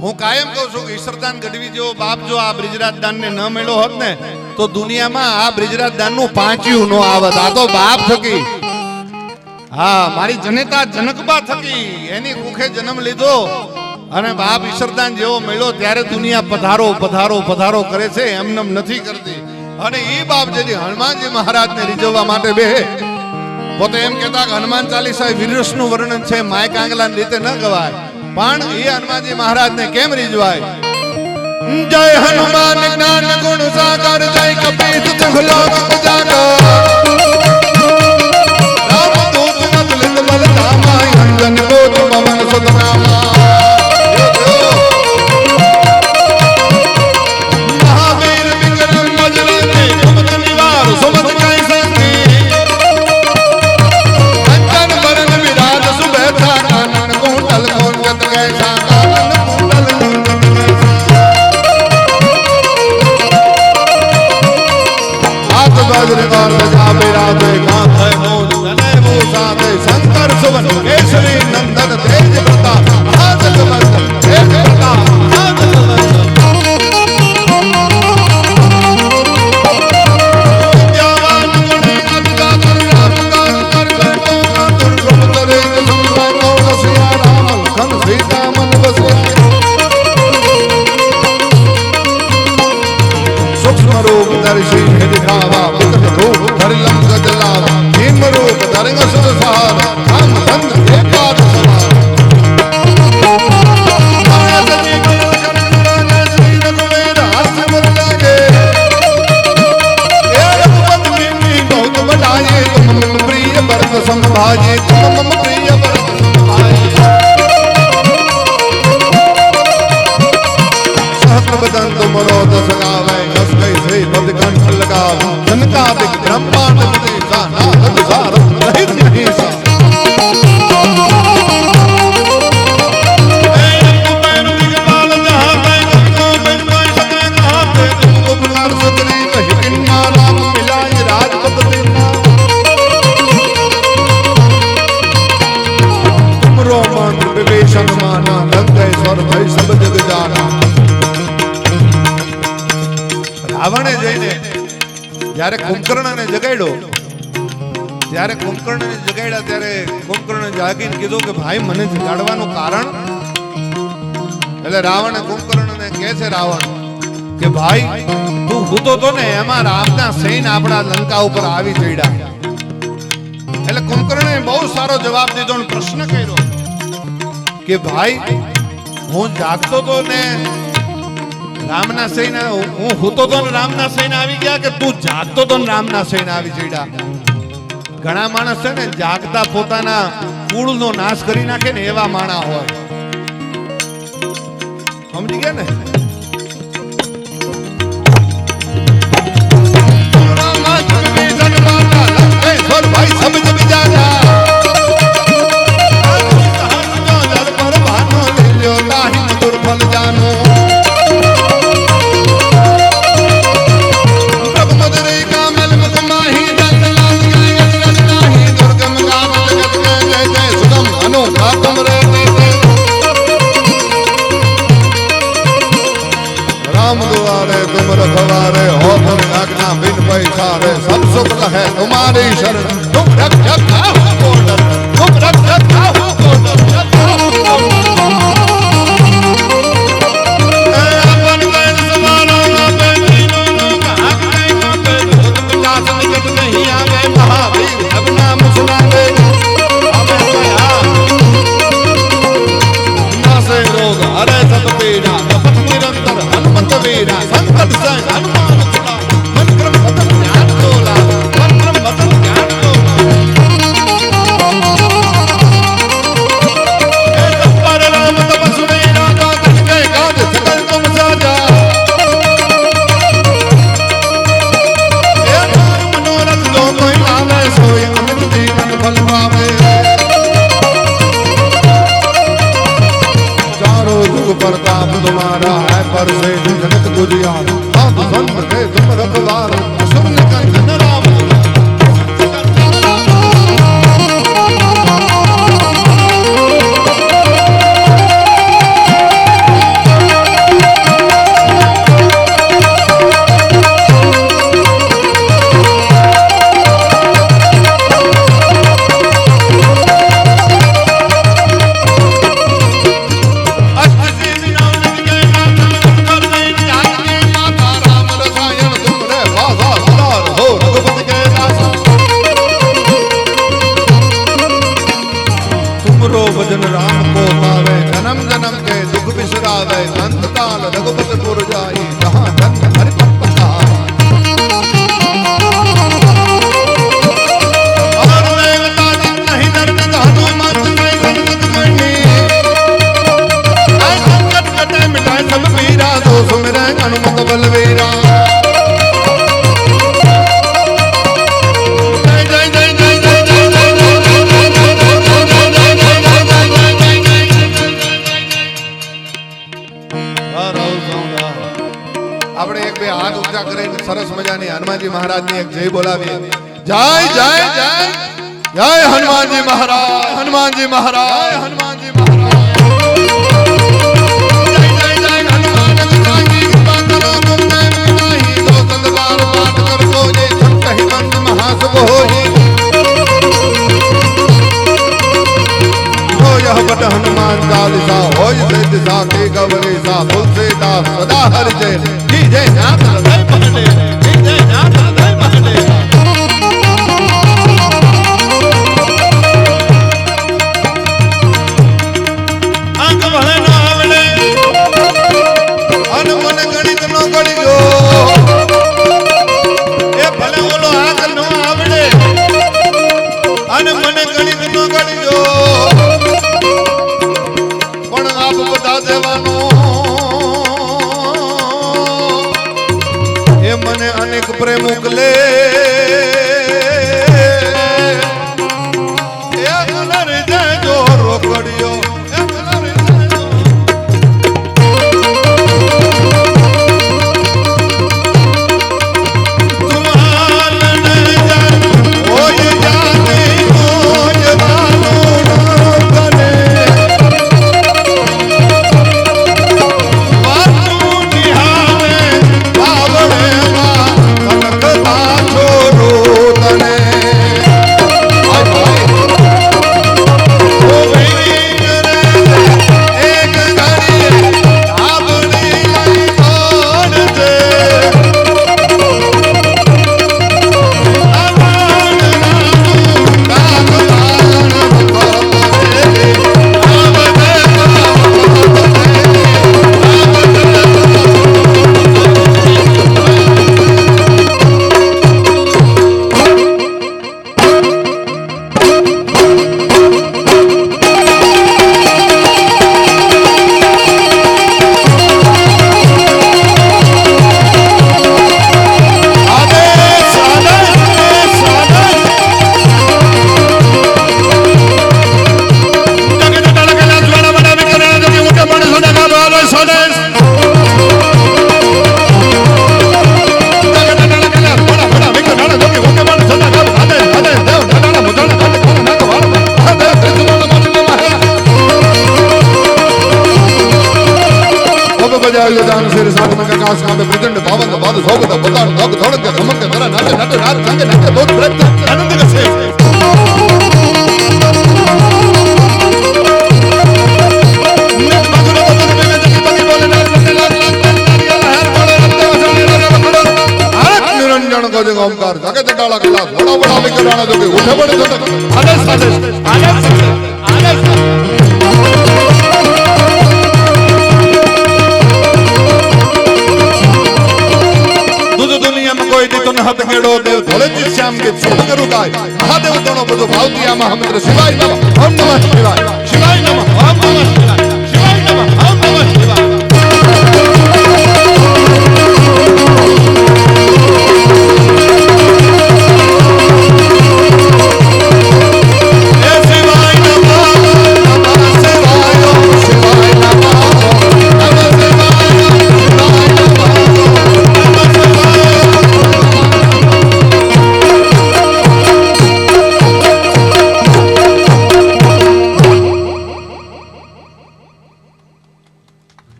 હું કાયમ કહું છું કે ઈશ્વરદાન ગઢવી જેવો બાપ જો આ બ્રિજરાજ દાન ને ન મળ્યો હોત ને તો દુનિયામાં આ બ્રિજરાજ દાન નું પાંચ્યું નો આવત. આ તો બાપ થકી, હા મારી જનેતા જનકબા થકી એની કુખે જન્મ લીધો અને બાપ ઈશ્વરદાન જેવો મળ્યો ત્યારે દુનિયા પધારો પધારો પધારો કરે છે, એમનેમ નથી કરતી. અને એ બાપ જેથી હનુમાનજી મહારાજ ને રીઝવવા માટે બે પોતે એમ કહેતા કે હનુમાન ચાલીસા વીરરસ નું વર્ણન છે, માય કાંગલા રીતે ન ગવાય, પણ એ હનુમાનજી મહારાજ ને કેમ રીઝવાય? જય હનુમાન જ્ઞાન ગુણ સાગર, જય કપીશ જગલોક ઉજાગર, રામ દૂત અતુલિત બલ ધામા, અંજન બોધ પવન સુત નામા, મહાવીર વિક્રમ બજરંगी कुमत निवार सुमत कै संगी, कंचन बरन विराज सुबेसा, कानन कुंडल कुंजत कैसा, कानन कुंडल कुंजत कैसा, हाथ वज्र कर बजा बिराजे, कांध है मोद तनय मूषाते, शंकर सुवन केसरी नंदन, तेज प्रताप महाजग वंदन, तेज प्रताप महाजग वंदन, विद्यावान गुणी अतिगात्र, राम काज कर बंटो मातुर, सुमतरे सुमरा कौन सिया राम, लखन सीता मन बसिया, सूक्ष्म रूप दर्शी है दिखावा, विकट रूप धरि लंक जलावा, भीम रूप धरि असुर सहार, राम धन एकाद सवार, माया सती गुण करण राजा, श्री रघुवीर हर्ष मुर लागे, हे रघुपति कीन्ही बहुत बड़ाई, तुम मम प्रिय भरत सम भाई, तुम मम प्रिय भरत सम भाई, सहस्र बदन तुम मनोदस गावै, कस कैसे पद कंठ लगावै, जनकादिक ब्रह्मांड मुनीसा, नारद सारद रहित मनीषा, हे रघुपैर दिगपाल जहाँ तै, तुमको बिन कोई सके कहाँ ते, तुमको पुकार सुतरी कहि किन्ना, राम मिलाइ राजपद दीना, तुमरो मंत्र विभीषण माना, लंकेश्वर भय सब जग जाना. રાવણે જઈને જ્યારે કુંભકર્ણને જગાડ્યો, ત્યારે કુંભકર્ણને જગાડ્યા ત્યારે કુંભકર્ણ જાગીને કીધું કે ભાઈ મને જગાડવાનું કારણ? એટલે રાવણે કુંભકર્ણને કહે છે, રાવણ કે ભાઈ તું હૂતો તો ને એમાં રામના સૈન્ય આપણા લંકા ઉપર આવી ચડ્યા. એટલે કુંભકર્ણે બહુ સારો જવાબ દીધો અને પ્રશ્ન કર્યો કે ભાઈ હું જાગતો તો ને રામના સૈન્ય, હું હૂતો તો ને રામના સૈન્ય આવી ગયા કે તું જાગતો તો ને રામના સૈન્ય આવી ચડ્યા? ઘણા માણસ છે ને જાગતા પોતાના કુળનો નાશ કરી નાખે ને એવા માણા હોય, સમજી ગયા ને? ભાઈ સબ જગ જાના, दुर्बल जानो, प्रभु मधुरई का मिल मुख माही, जल लाल गाय गज नाही, दुर्गम गाव जगत के जय जय, सुगम अनोखा तुम रे राम दुआरे तुम रखवारे, हो तुम आज्ञा बिन पैसारे, सब सुख लहे तुम्हारी शरण, तुम रक्षक काहू को डर, तुम रक्षक काहू को डर, अरे सब पीड़ा कपट निरंतर हनुमंत वीरा, संकट से हनुमान छुड़ा, मन क्रम बदन ज्ञान तोला, मन क्रम बदन ज्ञान तोला, हे पर राम तपस्वी वीरा, काज के काज सकल तुम साजा, हे मनोरथ जो कोई पावे, सोई अमित जीवन फल पावे, प्रताप तुम्हारा है पर से जगत गुजियार, साधु संत के तुम रखवार, असुर निकंदन राम। हृदय अंत काल रघुपतपुर जाई जहाँ जन्म हरिपत पठाई। और देवता जित नहीं दर्द हनुमत में संकट करनी। आय संकट कटे मिटाए सब पीरा दो सुमिरै हनुमत बलवीरा। આપણે એક બે હાથ ઊંચા કરીને સરસ મજાની હનુમાનજી મહારાજની એક જય બોલાવીએ। જય જય જય જય હનુમાનજી મહારાજ, હનુમાનજી મહારાજ, હનુમાનજી મહારાજ। જય જય જય હનુમાન जी कृपा करो तुम नैन नहीं दो संदबार पाठ कर को ये छठ ही बंद महासुभ होई। हो यह बट हनुमान चालीसा होय से दिशा के गवरेसा तुलसीदास सदा हरि जय। जय नाथ हृदय महले, जय नाथ हृदय महले। आंख भले न आवले अन मन गणित नो गणियो। ए भले ओलो आंख न आवले अन मन गणित नो गणियो। पण आप बता देवानो मने अनेक प्रेम उकले। एक नर जय जो रोकड़ियो, एक नर जय जो। तुम्हाल न जान होय जाने होय बानो रोकने। वातु निहारे बावड़े दान सिर साथ में आकाश कांपे प्रचंड पावन बाद सोगत बतान धक धड़क धमक धरा नाटे नाटे रात संगे नाटे बहुत व्रत आनंद के से। निरंजन को जग ओमकार जगे जटाला कला बड़ा बड़ा विकराना जो के उठे बड़े झटक आदेश आदेश आदेश आदेश। दुनिया में कोई तो नहत गेड़ो देव थोड़े जी श्याम के संग रुकाय महादेव दोनों बजो भावतिया महामंत्र शिवाय नमः ओम नमः शिवाय।